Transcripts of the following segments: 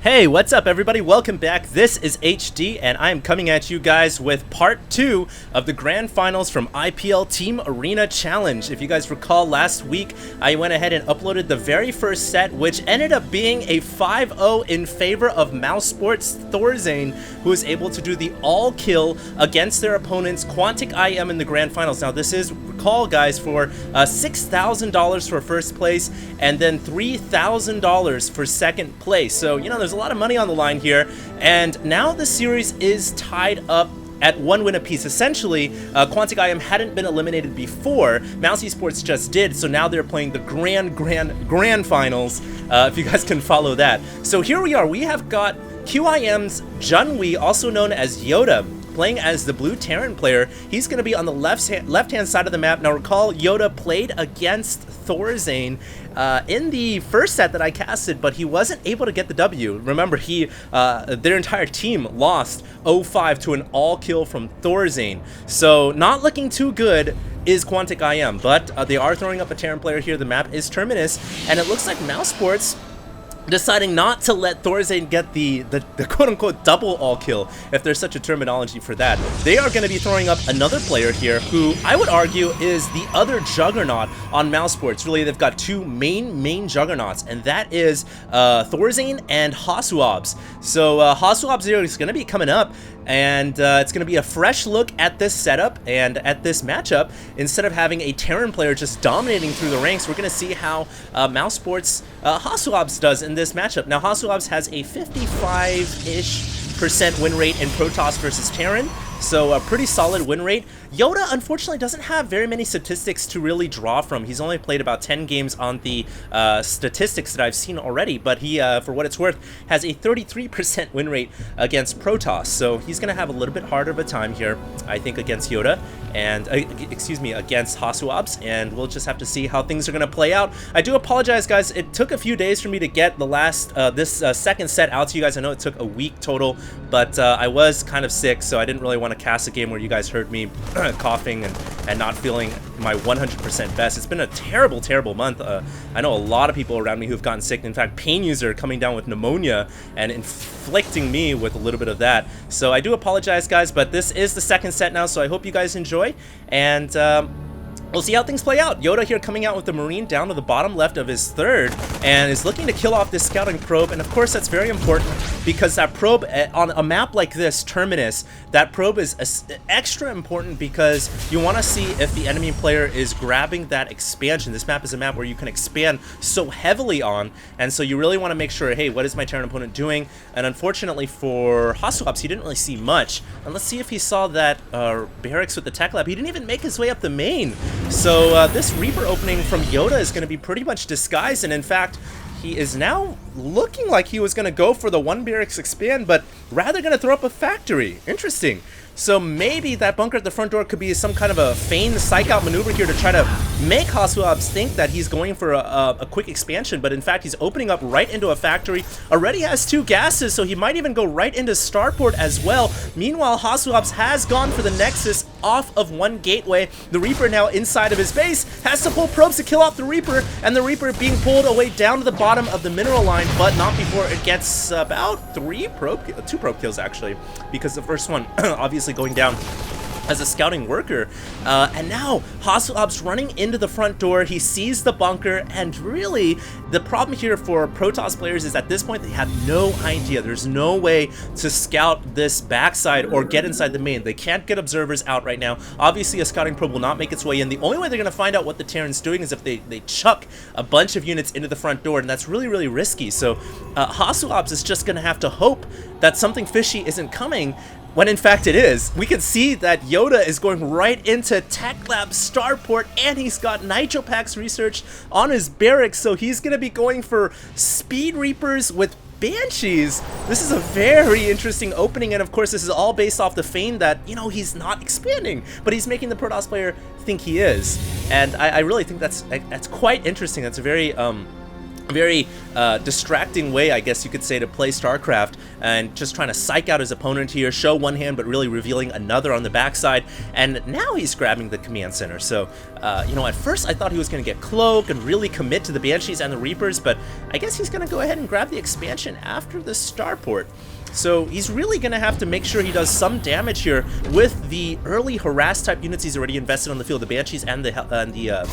Hey, what's up everybody? Welcome back. This is HD and I'm coming at you guys with part 2 of the grand finals from IPL Team Arena Challenge. If you guys recall, last week I went ahead and uploaded the very first set, which ended up being a 5-0 in favor of Mousesports Thorzane, who was able to do the all kill against their opponents Quantic IM in the grand finals. Now this is, recall guys, for $6,000 for first place and then $3,000 for second place. So you know, there's a lot of money on the line here, and now the series is tied up at one win apiece. Essentially, Quantic IM hadn't been eliminated before. Mousy Sports just did, so now they're playing the grand finals, if you guys can follow that. So here we are. We have got QIM's Junwei, also known as Yoda, playing as the blue Terran player. He's going to be on the left-hand side of the map. Now recall, Yoda played against Thorzane in the first set that I casted, but he wasn't able to get the W. Remember, their entire team lost 0-5 to an all-kill from Thorzane. So not looking too good is Quantic IM, but they are throwing up a Terran player here. The map is Terminus, and it looks like Mousesports deciding not to let Thorzane get the quote-unquote double all-kill, if there's such a terminology for that. They are going to be throwing up another player here who I would argue is the other juggernaut on Mousesports. Really, they've got two main juggernauts, and that is Thorzane and Hasuabs. So Hasuabs here is going to be coming up, and it's going to be a fresh look at this setup and at this matchup. Instead of having a Terran player just dominating through the ranks, we're going to see how Mousesports Hasuabs does in this matchup. Now, Hasuabs has a 55-ish% win rate in Protoss versus Terran, so a pretty solid win rate. Yoda, unfortunately, doesn't have very many statistics to really draw from. He's only played about 10 games on the statistics that I've seen already, but he, for what it's worth, has a 33% win rate against Protoss, so he's going to have a little bit harder of a time here, I think, against Yoda, and, excuse me, against Hasuabs, and we'll just have to see how things are going to play out. I do apologize, guys. It took a few days for me to get the last, this second set out to you guys. I know it took a week total, but I was kind of sick, so I didn't really want to cast a game where you guys heard me coughing and not feeling my 100% best. It's been a terrible month. I know a lot of people around me who've gotten sick. In fact, Pain User coming down with pneumonia and inflicting me with a little bit of that. So I do apologize, guys, but this is the second set now, so I hope you guys enjoy, and we'll see how things play out. Yoda here coming out with the Marine down to the bottom left of his third and is looking to kill off this scouting probe, and of course that's very important because that probe on a map like this, Terminus, that probe is extra important because you want to see if the enemy player is grabbing that expansion. This map is a map where you can expand so heavily on, and so you really want to make sure, hey, what is my Terran opponent doing? And unfortunately for Hasuabs, he didn't really see much. And let's see if he saw that barracks with the tech lab. He didn't even make his way up the main. So this Reaper opening from Yoda is going to be pretty much disguised, and in fact, he is now looking like he was going to go for the one barracks expand, but rather going to throw up a factory. Interesting. So maybe that bunker at the front door could be some kind of a feigned psych-out maneuver here to try to make Hasuabs think that he's going for a quick expansion, but in fact he's opening up right into a factory. Already has 2 gases, so he might even go right into starport as well. Meanwhile, Hasuabs has gone for the Nexus off of one gateway. The Reaper now inside of his base has to pull probes to kill off the Reaper, and the Reaper being pulled away down to the bottom of the mineral line, but not before it gets about 2 probe kills actually, because the first one obviously going down as a scouting worker. And now Hasuabs running into the front door. He sees the bunker, and really the problem here for Protoss players is at this point they have no idea. There's no way to scout this backside or get inside the main. They can't get observers out right now. Obviously a scouting probe will not make its way in. The only way they're going to find out what the Terran's doing is if they chuck a bunch of units into the front door, and that's really risky. So Hasuabs is just going to have to hope that something fishy isn't coming, when in fact it is. We can see that Yoda is going right into Tech Lab Starport, and he's got Nitropax research on his barracks, so he's going to be going for Speed Reapers with Banshees. This is a very interesting opening, and of course this is all based off the feign that, you know, he's not expanding, but he's making the Protoss player think he is. And I really think that's quite interesting. That's a very very distracting way, I guess you could say, to play StarCraft, and just trying to psych out his opponent here, show one hand but really revealing another on the backside, and now he's grabbing the command center. So, you know, at first I thought he was going to get Cloak and really commit to the Banshees and the Reapers, but I guess he's going to go ahead and grab the expansion after the Starport. So he's really going to have to make sure he does some damage here with the early harass type units he's already invested on the field, the Banshees and the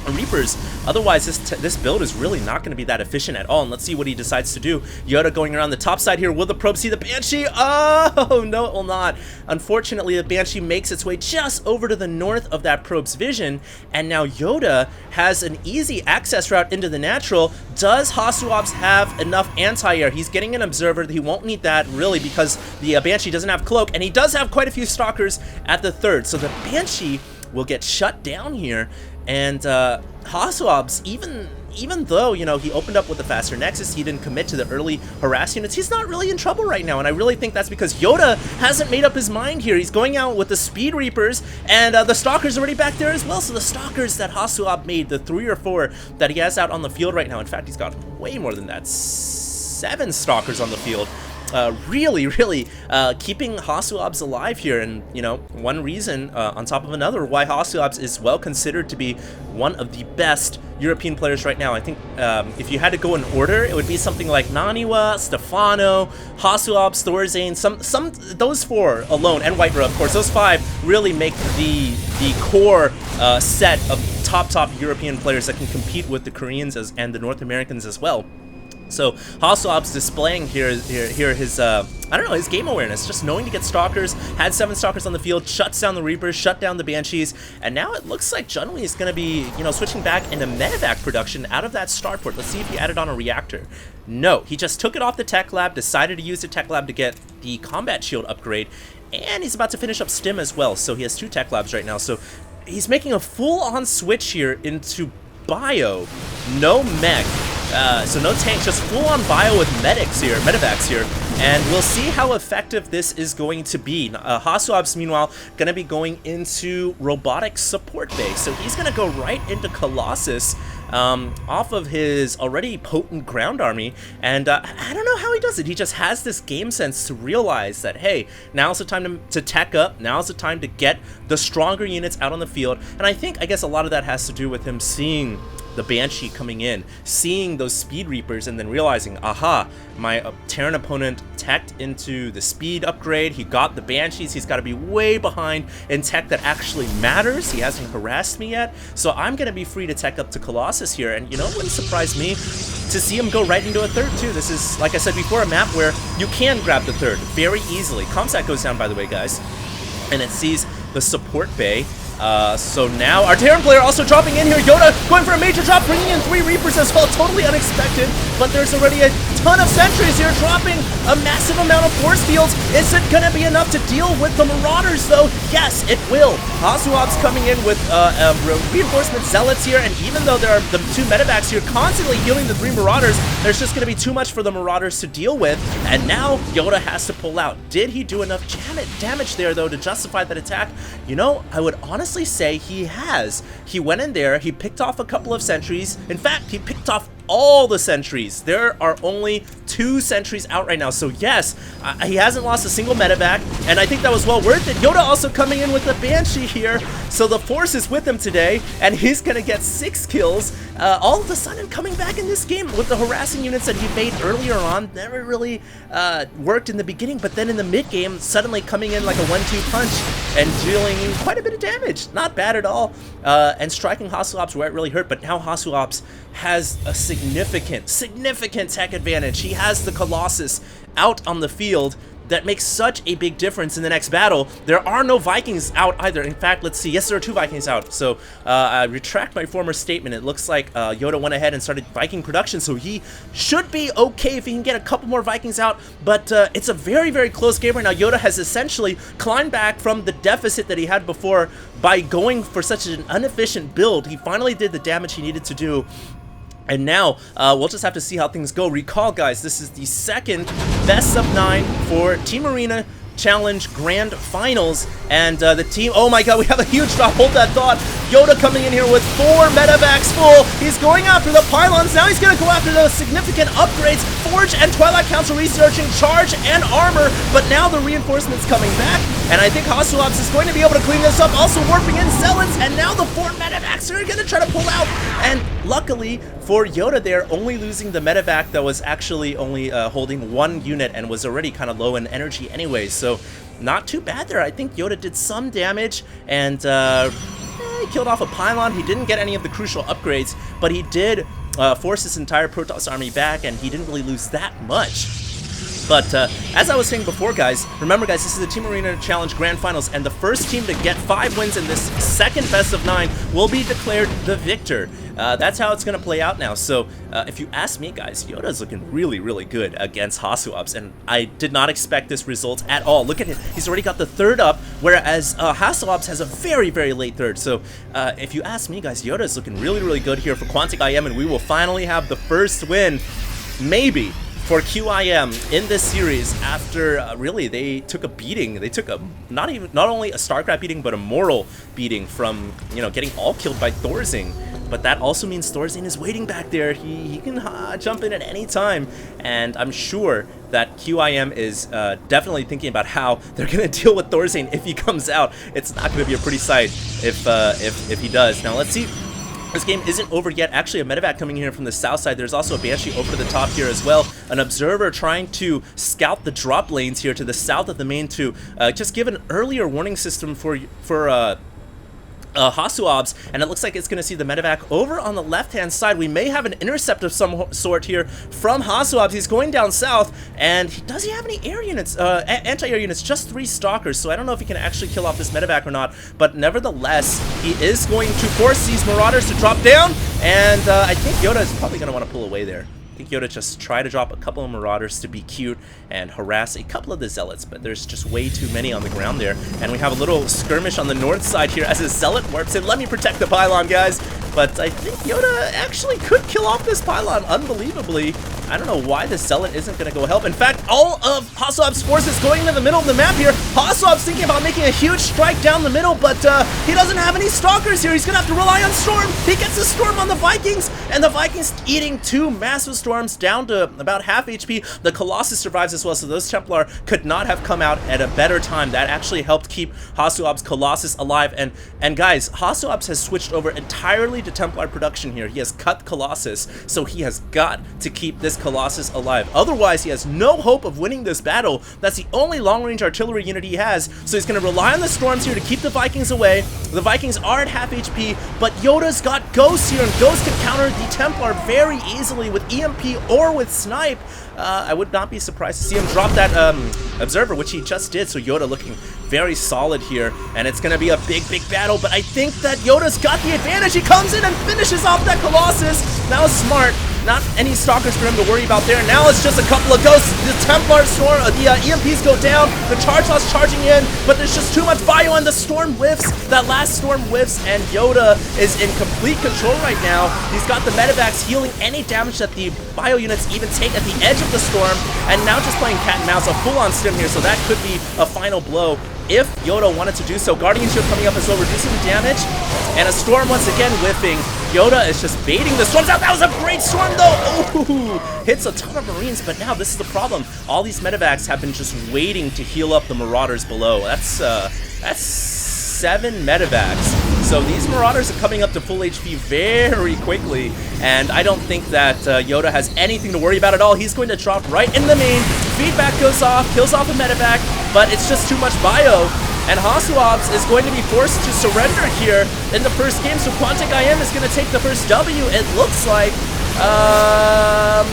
Reapers. Otherwise, this build is really not going to be that efficient at all. And let's see what he decides to do. Yoda going around the top side here. Will the probe see the Banshee? Oh, no, it will not. Unfortunately, the Banshee makes its way just over to the north of that probe's vision. And now Yoda has an easy access route into the natural. Does Hasuops have enough anti-air? He's getting an observer. He won't need that, really, because the Banshee doesn't have Cloak. And he does have quite a few Stalkers at the third. So the Banshee will get shut down here. And Hasuops, even though, you know, he opened up with the faster Nexus, he didn't commit to the early harass units, he's not really in trouble right now, and I really think that's because Yoda hasn't made up his mind here. He's going out with the Speed Reapers, and the Stalkers already back there as well, so the Stalkers that Hasuops made, the 3 or 4 that he has out on the field right now, in fact, he's got way more than that, 7 Stalkers on the field. Really keeping Hasuops alive here, and you know, one reason on top of another why Hasuops is well considered to be one of the best European players right now. I think if you had to go in order, it would be something like Naniwa, Stefano, Hasuops, Thorzane, those 4 alone, and White Row, of course. Those 5 really make the core set of top European players that can compete with the Koreans and the North Americans as well. So Hasuops displaying here his I don't know, his game awareness, just knowing to get Stalkers, had 7 Stalkers on the field, shuts down the Reapers, shut down the Banshees, and now it looks like Junwei is going to be, you know, switching back into medevac production out of that Starport. Let's see if he added on a reactor. No, he just took it off the Tech Lab, decided to use the Tech Lab to get the Combat Shield upgrade, and he's about to finish up Stim as well, so he has 2 Tech Labs right now. So he's making a full-on switch here into Bio, no mech. So no tanks, just full-on bio with medevacs here, and we'll see how effective this is going to be. Hasuops, meanwhile, going to be going into robotic support base, so he's going to go right into Colossus off of his already potent ground army, and I don't know how he does it. He just has this game sense to realize that, hey, now's the time to tech up, now's the time to get the stronger units out on the field, and I guess a lot of that has to do with him seeing the Banshee coming in, seeing those Speed Reapers, and then realizing, aha, my Terran opponent teched into the speed upgrade, he got the Banshees, he's got to be way behind in tech that actually matters, he hasn't harassed me yet, so I'm going to be free to tech up to Colossus here, and you know, it wouldn't surprise me to see him go right into a third too. This is, like I said before, a map where you can grab the third very easily. Comsat goes down, by the way, guys, and it sees the support bay. So now our Terran player also dropping in here. Yoda going for a major drop, bringing in 3 Reapers as well. Totally unexpected, but there's already a ton of sentries here, dropping a massive amount of force fields. Is it going to be enough to deal with the Marauders, though? Yes, it will. Hasuops coming in with reinforcement zealots here, and even though there are the 2 medevacs here constantly healing the 3 Marauders, there's just going to be too much for the Marauders to deal with, and now Yoda has to pull out. Did he do enough damage there, though, to justify that attack? You know, I would honestly say he has. He went in there, he picked off a couple of sentries. In fact, he picked off all the sentries. There are only 2 sentries out right now, so yes, he hasn't lost a single medevac, and I think that was well worth it. Yoda also coming in with the Banshee here, so the Force is with him today, and he's gonna get 6 kills. All of a sudden coming back in this game with the harassing units that he made earlier on, never really worked in the beginning, but then in the mid game, suddenly coming in like a 1-2 punch and dealing quite a bit of damage. Not bad at all, and striking Hasuops where it really hurt, but now Hasuops has a significant tech advantage. He has the Colossus out on the field. That makes such a big difference in the next battle. There are no Vikings out either. In fact, let's see. Yes, there are 2 Vikings out. So I retract my former statement. It looks like Yoda went ahead and started Viking production, so he should be okay if he can get a couple more Vikings out. But it's a very close game right now. Yoda has essentially climbed back from the deficit that he had before by going for such an inefficient build. He finally did the damage he needed to do. And now, we'll just have to see how things go. Recall, guys, this is the second best of 9 for Team Arena Challenge Grand Finals, and the team, oh my god, we have a huge drop, hold that thought. Yoda coming in here with 4 medevacs full. He's going after the pylons, now he's going to go after those significant upgrades. Forge and Twilight Council researching charge and armor, but now the reinforcements coming back, and I think Hasuops is going to be able to clean this up, also warping in Zealots, and now the 4 medevacs are going to try to pull out, and luckily for Yoda there, only losing the medevac that was actually only holding 1 unit and was already kind of low in energy anyway, so not too bad there. I think Yoda did some damage, and he killed off a pylon. He didn't get any of the crucial upgrades, but he did force his entire Protoss army back, and he didn't really lose that much. But as I was saying before, guys, remember, guys, this is the Team Arena Challenge Grand Finals, and the first team to get 5 wins in this second best of 9 will be declared the victor. That's how it's going to play out now. So if you ask me, guys, Yoda's looking really, really good against Hasuops, and I did not expect this result at all. Look at him. He's already got the 3rd up, whereas Hasuops has a very, very late 3rd. So if you ask me, guys, Yoda's looking really, really good here for Quantic IM, and we will finally have the first win, maybe, for QIM in this series after really they took a beating. They took a not only a StarCraft beating, but a moral beating from, you know, getting all killed by Thorzing. But that also means Thorzing is waiting back there. He can jump in at any time, and I'm sure that QIM is definitely thinking about how they're gonna deal with Thorzing if he comes out. It's not gonna be a pretty sight if he does. Now let's see. This game isn't over yet. Actually, a medevac coming here from the south side. There's also a Banshee over to the top here as well. An observer trying to scout the drop lanes here to the south of the main to just give an earlier warning system for Hasuops, and it looks like it's going to see the medevac over on the left-hand side. We may have an intercept of some sort here from Hasuops. He's going down south, and does he have any air units, anti-air units? Just 3 stalkers, so I don't know if he can actually kill off this medevac or not, but nevertheless, he is going to force these Marauders to drop down, and I think Yoda is probably going to want to pull away there. I think Yoda just try to drop a couple of Marauders to be cute and harass a couple of the Zealots, but there's just way too many on the ground there. And we have a little skirmish on the north side here as a Zealot warps in. Let me protect the pylon, guys. But I think Yoda actually could kill off this pylon, unbelievably. I don't know why the Zealot isn't going to go help. In fact, all of Hasuops' forces going into the middle of the map here. Hasuops thinking about making a huge strike down the middle, but he doesn't have any Stalkers here. He's going to have to rely on Storm. He gets a Storm on the Vikings, and the Vikings eating 2 massive Storms down to about half HP. The Colossus survives as well, so those Templar could not have come out at a better time. That actually helped keep Hasuops' Colossus alive. And guys, Hasuops has switched over entirely to Templar production here. He has cut Colossus, so he has got to keep this Colossus alive. Otherwise, he has no hope of winning this battle. That's the only long-range artillery unit he has, so he's going to rely on the Storms here to keep the Vikings away. The Vikings are at half HP, but Yoda's got Ghosts here, and Ghosts can counter the Templar very easily with EMP or with Snipe. I would not be surprised to see him drop that Observer, which he just did, so Yoda looking very solid here, and it's going to be a big, big battle, but I think that Yoda's got the advantage. He comes in and finishes off that Colossus. That was smart. Not any Stalkers for him to worry about there. Now it's just a couple of Ghosts. The Templar Storm, the EMPs go down. The Charge Loss charging in, but there's just too much bio, and the Storm whiffs. That last Storm whiffs, and Yoda is in complete control right now. He's got the medevacs healing any damage that the bio units even take at the edge of the Storm, and now just playing cat and mouse, a full-on stim here, so that could be a final blow if Yoda wanted to do so. Guardian Shield coming up as well, reducing the damage, and a Storm once again whiffing. Yoda is just baiting the Storms out. That was a great Storm, though! Ooh, hits a ton of Marines, but now this is the problem. All these medevacs have been just waiting to heal up the Marauders below. That's 7 medevacs. So these Marauders are coming up to full HP very quickly, and I don't think that Yoda has anything to worry about at all. He's going to drop right in the main. Feedback goes off, kills off a medevac, but it's just too much bio. And Hasuops is going to be forced to surrender here in the first game, so Quantic IM is going to take the first W, it looks like.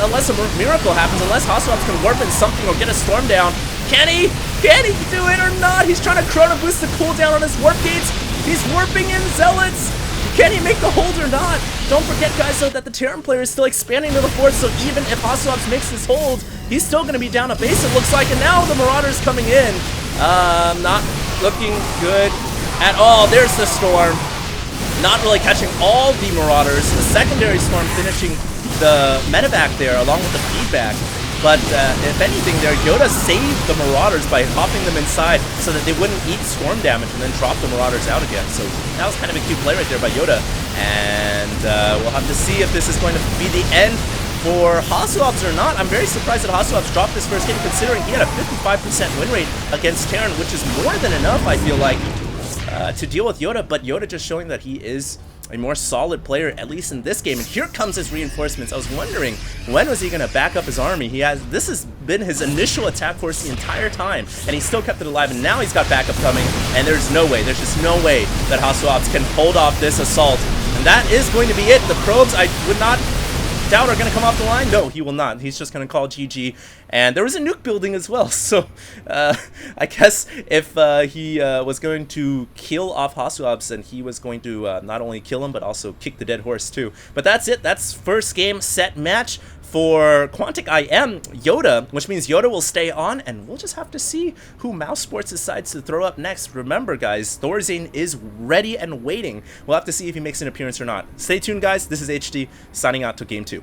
Unless a miracle happens, unless Hasuops can warp in something or get a Storm down. Can he? Can he do it or not? He's trying to Chrono Boost the cooldown on his warp gates. He's warping in Zealots. Can he make the hold or not? Don't forget, guys, though, that the Terran player is still expanding to the fort, so even if Hasuops makes this hold, he's still going to be down a base, it looks like. And now the Marauders coming in. Not looking good at all. There's the Storm. Not really catching all the Marauders. The secondary Storm finishing the medevac there, along with the feedback. But if anything there, Yoda saved the Marauders by hopping them inside so that they wouldn't eat storm damage and then drop the Marauders out again. So that was kind of a cute play right there by Yoda. And we'll have to see if this is going to be the end for Hasuops or not. I'm very surprised that Hasuops dropped this first game, considering he had a 55% win rate against Terran, which is more than enough, I feel like, to deal with Yoda. But Yoda just showing that he is a more solid player, at least in this game. And here comes his reinforcements. I was wondering, when was he going to back up his army? This has been his initial attack force the entire time, and he still kept it alive, and now he's got backup coming, and there's just no way that Hasuops can hold off this assault. And that is going to be it. The probes, I would not doubt, are going to come off the line. No, he will not. He's just going to call GG. And there was a nuke building as well, so I guess if he was going to kill off Hasuops, and he was going to not only kill him, but also kick the dead horse too. But that's it. That's first game, set, match for Quantic IM Yoda, which means Yoda will stay on, and we'll just have to see who Mousesports decides to throw up next. Remember, guys, Thorazane is ready and waiting. We'll have to see if he makes an appearance or not. Stay tuned, guys. This is HD, signing out to Game 2.